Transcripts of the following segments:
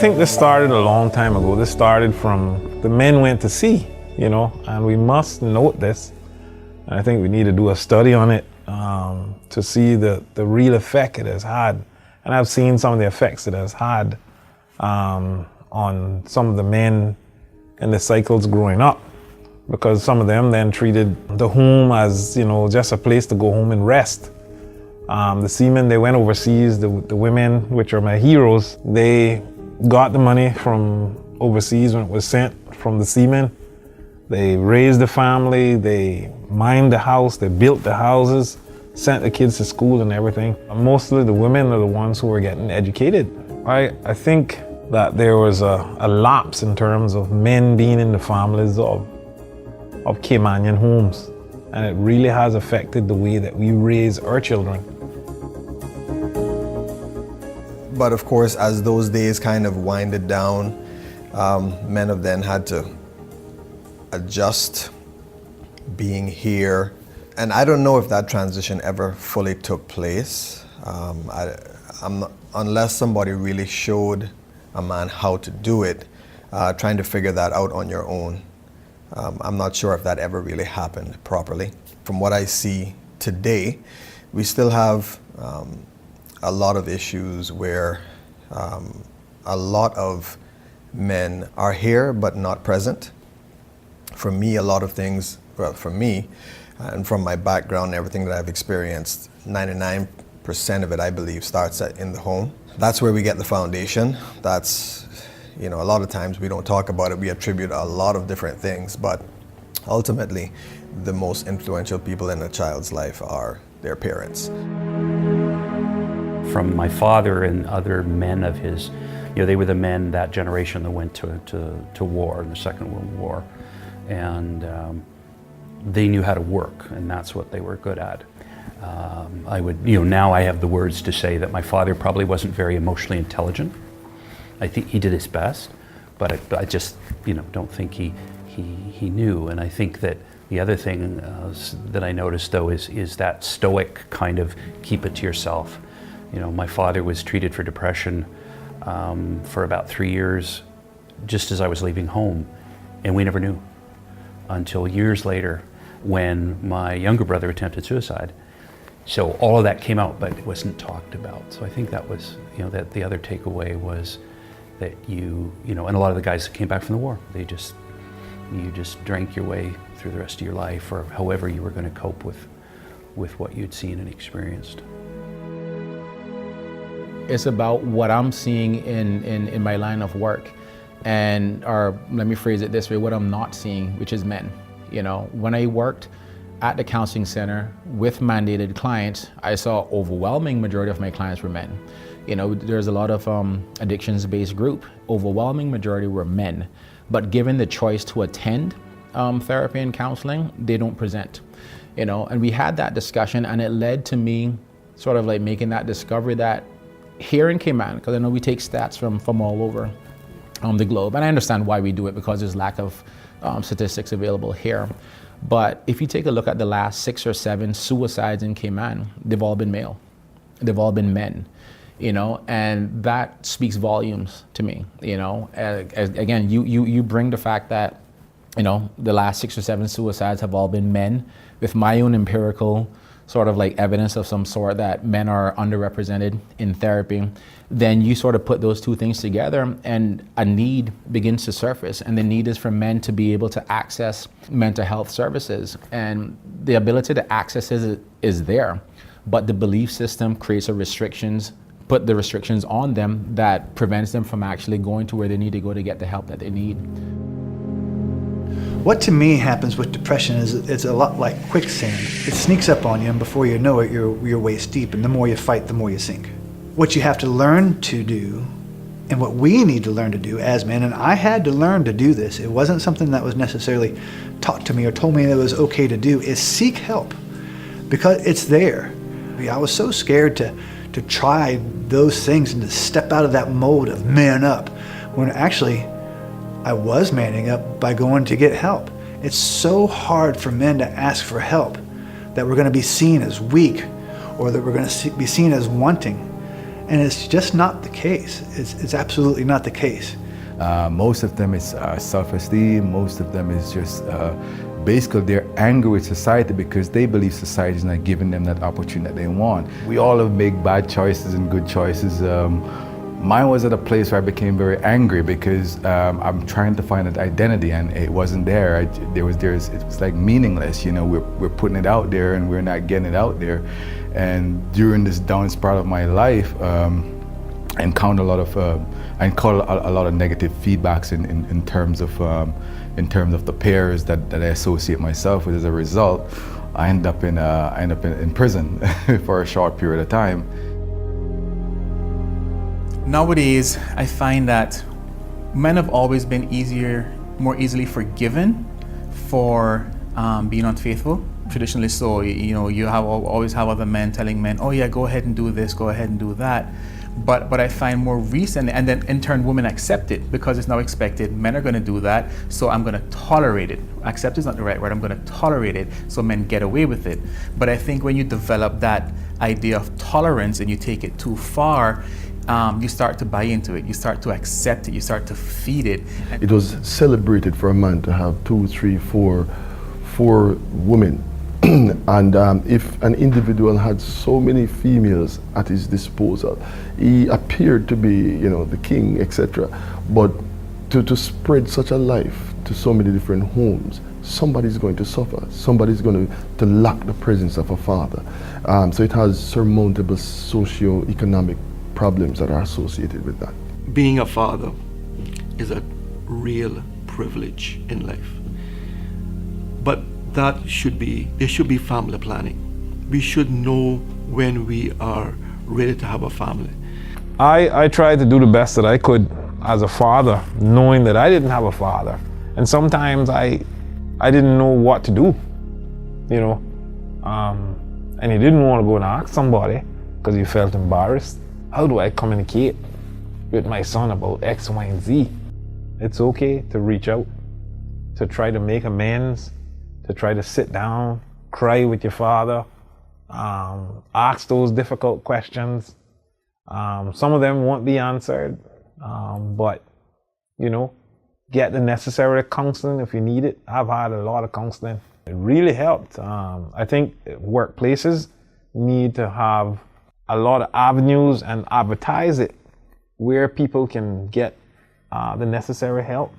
think this started a long time ago. This started from the men went to sea, and we must note this. And I think we need to do a study on it to see the real effect it has had. And I've seen some of the effects it has had on some of the men in the cycles growing up, because some of them then treated the home as, just a place to go home and rest. The seamen, they went overseas. The women, which are my heroes, they got the money from overseas when it was sent from the seamen. They raised the family, they mined the house, they built the houses, sent the kids to school and everything. Mostly the women are the ones who were getting educated. I think that there was a lapse in terms of men being in the families of Caymanian homes, and it really has affected the way that we raise our children. But of course, as those days kind of winded down, men have then had to adjust being here. And I don't know if that transition ever fully took place. Unless somebody really showed a man how to do it, trying to figure that out on your own. I'm not sure if that ever really happened properly. From what I see today, we still have a lot of issues where a lot of men are here but not present. For me, a lot of things, for me, and from my background and everything that I've experienced, 99% of it, I believe, starts in the home. That's where we get the foundation. That's, a lot of times we don't talk about it. We attribute a lot of different things, but ultimately, the most influential people in a child's life are their parents. From my father and other men of his, they were the men, that generation that went to war in the Second World War. And they knew how to work, and that's what they were good at. I would, now I have the words to say that my father probably wasn't very emotionally intelligent. I think he did his best, but I just, don't think he knew. And I think that the other thing that I noticed, though, is that stoic kind of keep it to yourself. My father was treated for depression for about 3 years, just as I was leaving home, and we never knew until years later when my younger brother attempted suicide. So all of that came out, but it wasn't talked about. So I think that was, that the other takeaway was that and a lot of the guys that came back from the war, you just drank your way through the rest of your life, or however you were going to cope with what you'd seen and experienced. It's about what I'm seeing in my line of work, or let me phrase it this way, what I'm not seeing, which is men. When I worked at the counseling center with mandated clients, I saw overwhelming majority of my clients were men. There's a lot of addictions-based group. Overwhelming majority were men, but given the choice to attend therapy and counseling, they don't present. And we had that discussion, and it led to me sort of like making that discovery that here in Cayman, because I know we take stats from all over the globe, and I understand why we do it, because there's lack of statistics available here. But if you take a look at the last 6 or 7 suicides in Cayman, they've all been male. They've all been men, and that speaks volumes to me. Again, you bring the fact that, the last 6 or 7 suicides have all been men, with my own empirical sort of like evidence of some sort that men are underrepresented in therapy, then you sort of put those two things together and a need begins to surface. And the need is for men to be able to access mental health services. And the ability to access it is there, but the belief system creates put the restrictions on them that prevents them from actually going to where they need to go to get the help that they need. What to me happens with depression is it's a lot like quicksand. It sneaks up on you, and before you know it, you're waist deep, and the more you fight, the more you sink. What you have to learn to do, and what we need to learn to do as men, and I had to learn to do this, it wasn't something that was necessarily taught to me or told me that it was okay to do, is seek help, because it's there. I was so scared to try those things and to step out of that mode of man up, when actually I was manning up by going to get help. It's so hard for men to ask for help that we're going to be seen as weak, or that we're going to be seen as wanting. And it's just not the case. It's absolutely not the case. Most of them is self-esteem. Most of them is just basically they're angry with society because they believe society is not giving them that opportunity that they want. We all have made bad choices and good choices. Mine was at a place where I became very angry because I'm trying to find an identity and it wasn't there. It was like meaningless. You know, we're putting it out there and we're not getting it out there. And during this down part of my life, I encountered a lot of negative feedbacks in terms of the peers that I associate myself with. As a result, I end up in prison for a short period of time. Nowadays, I find that men have always been more easily forgiven for being unfaithful. Traditionally so, you know, you always have other men telling men, oh yeah, go ahead and do this, go ahead and do that. But I find more recent, and then in turn women accept it because it's now expected. Men are going to do that, so I'm going to tolerate it. Accept is not the right word. I'm going to tolerate it, so men get away with it. But I think when you develop that idea of tolerance and you take it too far, you start to buy into it. You start to accept it. You start to feed it. It was celebrated for a man to have 2, 3, 4 women. And if an individual had so many females at his disposal, he appeared to be, you know, the king, etc. But to spread such a life to so many different homes, somebody's going to suffer. Somebody's going to lack the presence of a father. So it has surmountable socio-economic problems that are associated with that. Being a father is a real privilege in life. But there should be family planning. We should know when we are ready to have a family. I tried to do the best that I could as a father, knowing that I didn't have a father. And sometimes I didn't know what to do, you know. And you didn't want to go and ask somebody because you felt embarrassed. How do I communicate with my son about X, Y, and Z? It's okay to reach out, to try to make amends, to try to sit down, cry with your father, ask those difficult questions. Some of them won't be answered, but, you know, get the necessary counseling if you need it. I've had a lot of counseling. It really helped. I think workplaces need to have a lot of avenues and advertise it where people can get the necessary help.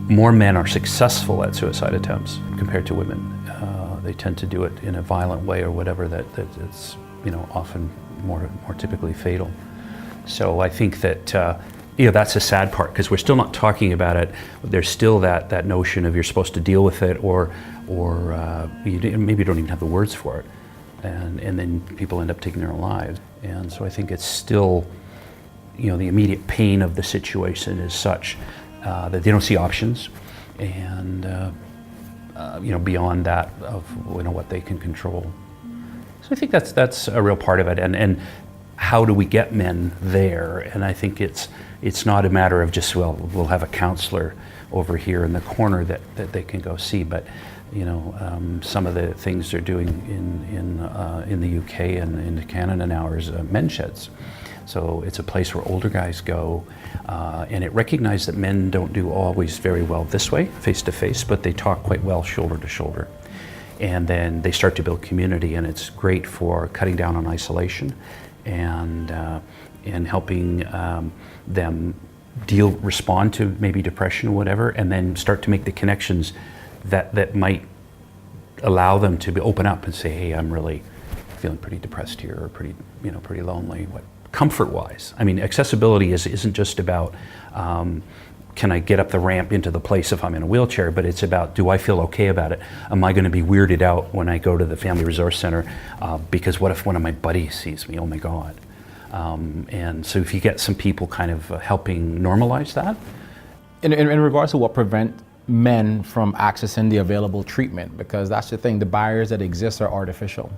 More men are successful at suicide attempts compared to women. They tend to do it in a violent way or whatever that it's, you know, often more typically fatal. So I think that you know, that's a sad part because we're still not talking about it. There's still that notion of you're supposed to deal with it, or maybe you don't even have the words for it, and then people end up taking their own lives. And so I think it's still, you know, the immediate pain of the situation is such that they don't see options, and you know, beyond that of, you know, what they can control. So I think that's a real part of it, and how do we get men there? And I think it's not a matter of just, well, we'll have a counselor over here in the corner that they can go see, but you know, some of the things they're doing in the UK and in Canada now is men's sheds. So it's a place where older guys go, and it recognizes that men don't do always very well this way, face to face, but they talk quite well shoulder to shoulder. And then they start to build community, and it's great for cutting down on isolation and helping them respond to maybe depression or whatever, and then start to make the connections that might allow them to open up and say, hey, I'm really feeling pretty depressed here, or pretty lonely. What comfort-wise? I mean, accessibility isn't just about can I get up the ramp into the place if I'm in a wheelchair, but it's about, do I feel okay about it? Am I going to be weirded out when I go to the Family Resource Center? Because what if one of my buddies sees me? Oh my God. And so if you get some people kind of helping normalize that. In regards to what prevent men from accessing the available treatment, because that's the thing, the barriers that exist are artificial.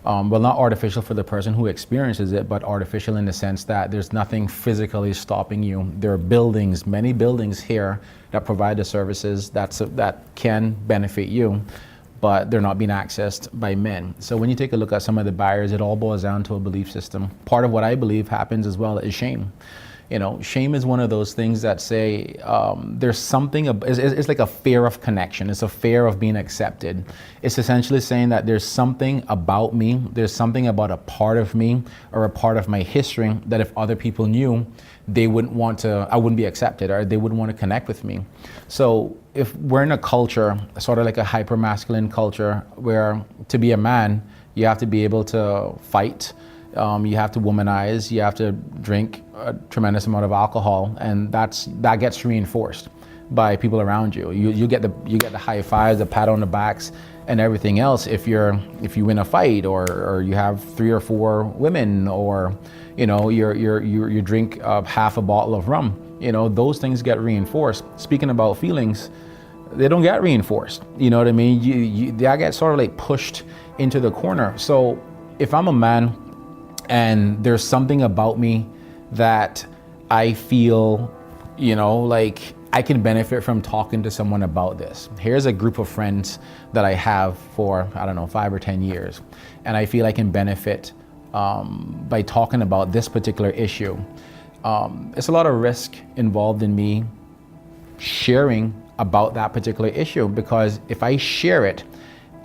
Well, not artificial for the person who experiences it, but artificial in the sense that there's nothing physically stopping you. There are buildings, many buildings here that provide the services that can benefit you. but they're not being accessed by men. So when you take a look at some of the barriers, it all boils down to a belief system. Part of what I believe happens as well is shame. You know, shame is one of those things that say there's something, it's like a fear of connection. It's a fear of being accepted. It's essentially saying that there's something about me, there's something about a part of me or a part of my history that if other people knew, they wouldn't want to, I wouldn't be accepted, or they wouldn't want to connect with me. So if we're in a culture, sort of like a hyper-masculine culture, where to be a man, you have to be able to fight, you have to womanize, you have to drink a tremendous amount of alcohol, and that gets reinforced by people around you. You get the high fives, the pat on the backs, and everything else if you win a fight, or you have 3 or 4 women, or you know you drink half a bottle of rum. You know, those things get reinforced. Speaking about feelings, they don't get reinforced. You know what I mean? That gets sort of like pushed into the corner. So if I'm a man and there's something about me that I feel, you know, like I can benefit from talking to someone about this. Here's a group of friends that I have for, I don't know, 5 or 10 years, and I feel I can benefit by talking about this particular issue. It's a lot of risk involved in me sharing about that particular issue, because if I share it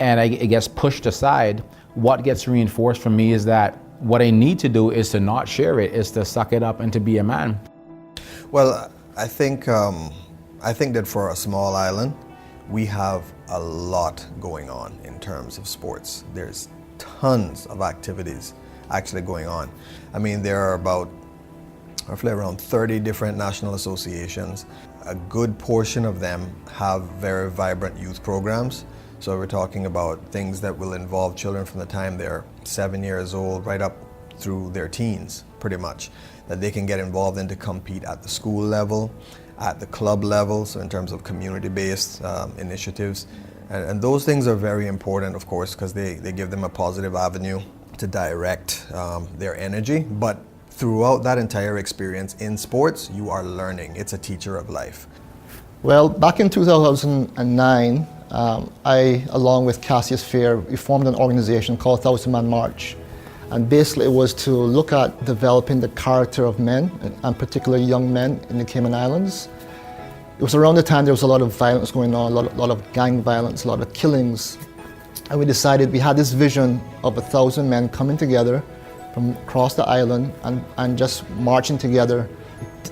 and it gets pushed aside, what gets reinforced for me is that what I need to do is to not share it, is to suck it up and to be a man. Well, I think that for a small island, we have a lot going on in terms of sports. There's tons of activities actually going on. I mean, there are about roughly around 30 different national associations. A good portion of them have very vibrant youth programs. So we're talking about things that will involve children from the time they're 7 years old right up through their teens, pretty much, that they can get involved in to compete at the school level, at the club level, so in terms of community-based initiatives. And those things are very important, of course, because they give them a positive avenue to direct their energy. But throughout that entire experience in sports, you are learning. It's a teacher of life. Well, back in 2009, I, along with Cassius Fair, we formed an organization called 1,000 Man March. And basically it was to look at developing the character of men, and particularly young men in the Cayman Islands. It was around the time there was a lot of violence going on, a lot of gang violence, a lot of killings. And we decided we had this vision of 1,000 men coming together from across the island and just marching together.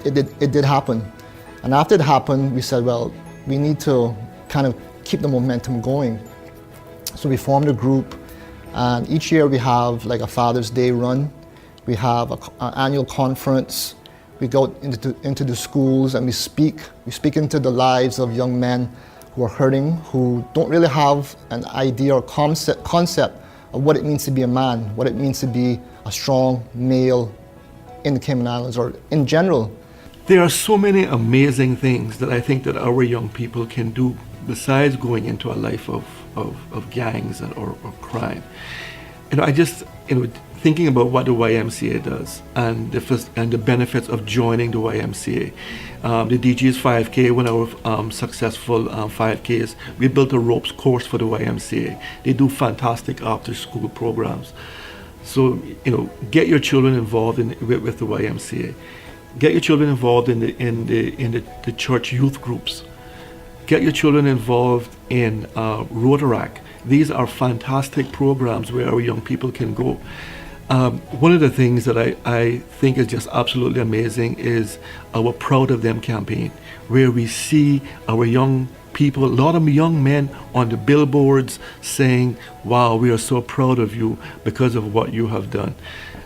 It did happen. And after it happened, we said, well, we need to kind of keep the momentum going. So we formed a group, and each year we have like a Father's Day run. We have an annual conference. We go into the schools and we speak into the lives of young men who are hurting, who don't really have an idea or concept of what it means to be a man, what it means to be a strong male in the Cayman Islands or in general. There are so many amazing things that I think that our young people can do besides going into a life of gangs or crime. I just, thinking about what the YMCA does and the benefits of joining the YMCA. The DG's 5K, one of our successful 5Ks, we built a ropes course for the YMCA. They do fantastic after-school programs. So, get your children involved with the YMCA. Get your children involved in the church youth groups. Get your children involved in Rotaract. These are fantastic programs where our young people can go. One of the things that I think is just absolutely amazing is our Proud of Them campaign, where we see our young people, a lot of young men on the billboards saying, wow, we are so proud of you because of what you have done.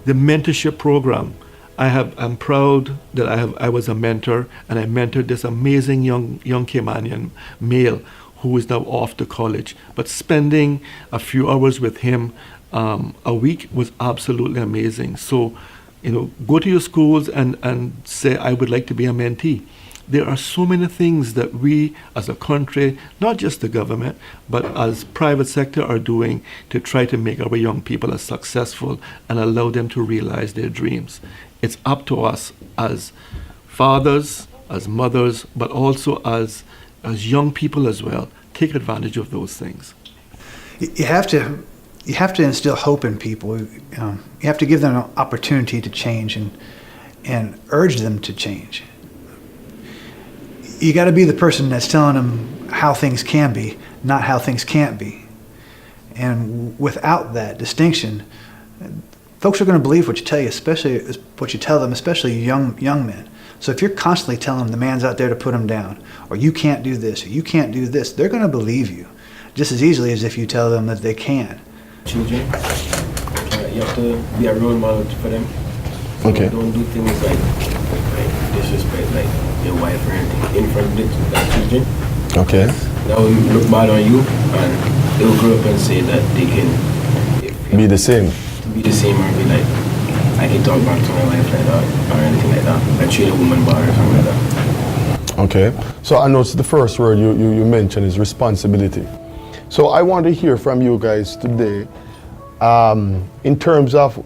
The mentorship program, I'm proud that I was a mentor, and I mentored this amazing young Caymanian male who is now off to college. But spending a few hours with him a week was absolutely amazing. So, go to your schools and say, I would like to be a mentee. There are so many things that we as a country, not just the government, but as private sector are doing to try to make our young people as successful and allow them to realize their dreams. It's up to us as fathers, as mothers, but also as young people as well. Take advantage of those things. You have to instill hope in people. You have to give them an opportunity to change and urge them to change. You got to be the person that's telling them how things can be, not how things can't be. And without that distinction, folks are going to believe what you tell you, especially what you tell them, especially young men. So if you're constantly telling them the man's out there to put them down, or you can't do this, or you can't do this, they're going to believe you just as easily as if you tell them that they can. Children, you have to be a role model for them. So Okay. don't do things like disrespect, like your wife or anything in front of the children. Okay. That will look bad on you, and they will grow up and say that they can Be the same. be the same or be like, I can talk back to my wife like that or anything like that. I treat a woman bad or something like that. Okay. So I noticed the first word you mentioned is responsibility. So I want to hear from you guys today in terms of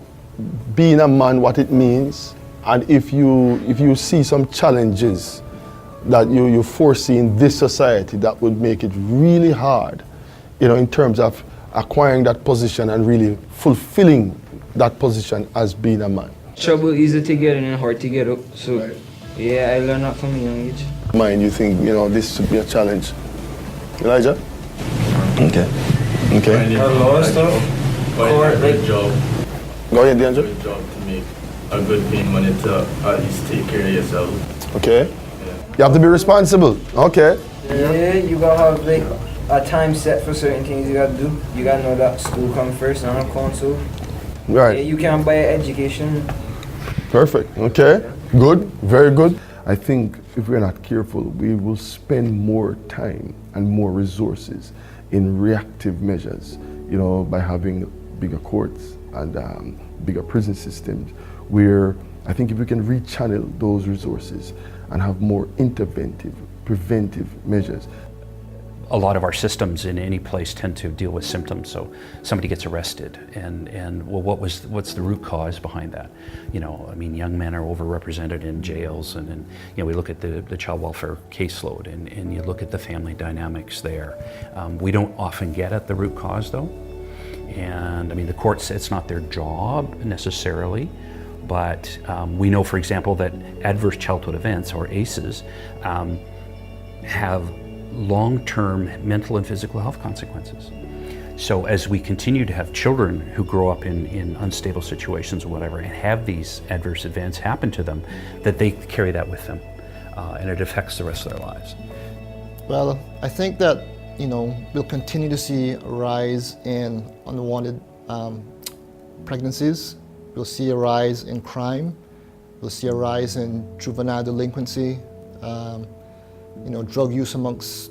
being a man, what it means, and if you see some challenges that you foresee in this society that would make it really hard, in terms of acquiring that position and really fulfilling that position as being a man. Trouble easy to get in and hard to get up. So yeah, I learned that from a young age. Mind, you think this should be a challenge, Elijah? Okay. Okay. A lot of stuff. Or like job. Go ahead, DeAndre. Good job to make a good paying money to at least take care of yourself. Okay. You have to be responsible. Okay. yeah, you gotta have like a time set for certain things you gotta do. You gotta know that school come first and on console. Yeah, Right. you can't buy an education. Perfect. Okay. Good. Very good. I think if we're not careful, we will spend more time and more resources in reactive measures, by having bigger courts and bigger prison systems, where I think if we can rechannel those resources and have more interventive, preventive measures. A lot of our systems in any place tend to deal with symptoms. So somebody gets arrested, and well, what's the root cause behind that? Young men are overrepresented in jails, and we look at the child welfare caseload, and you look at the family dynamics there. We don't often get at the root cause, though. And the courts, it's not their job necessarily, but we know, for example, that adverse childhood events, or ACEs, have long-term mental and physical health consequences. So as we continue to have children who grow up in unstable situations or whatever, and have these adverse events happen to them, that they carry that with them, and it affects the rest of their lives. Well, I think that we'll continue to see a rise in unwanted pregnancies. We'll see a rise in crime. We'll see a rise in juvenile delinquency. Drug use amongst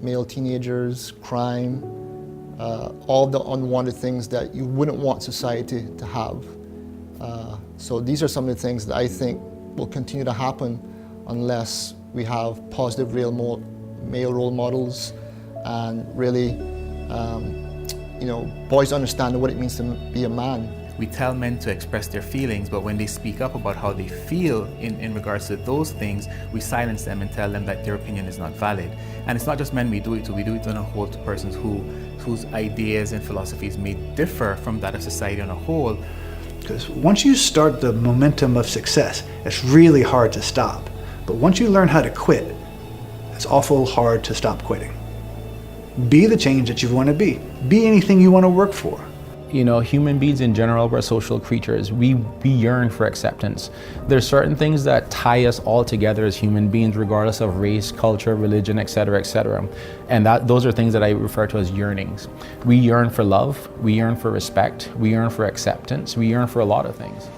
male teenagers, crime, all the unwanted things that you wouldn't want society to have. So these are some of the things that I think will continue to happen unless we have positive male role models, and really, boys understand what it means to be a man. We tell men to express their feelings, but when they speak up about how they feel in regards to those things, we silence them and tell them that their opinion is not valid. And it's not just men we do it to on a whole, to persons whose ideas and philosophies may differ from that of society on a whole. Because once you start the momentum of success, it's really hard to stop. But once you learn how to quit, it's awful hard to stop quitting. Be the change that you want to be. Be anything you want to work for. Human beings in general, we're social creatures. We yearn for acceptance. There's certain things that tie us all together as human beings, regardless of race, culture, religion, etc., etc. And those are things that I refer to as yearnings. We yearn for love, we yearn for respect, we yearn for acceptance, we yearn for a lot of things.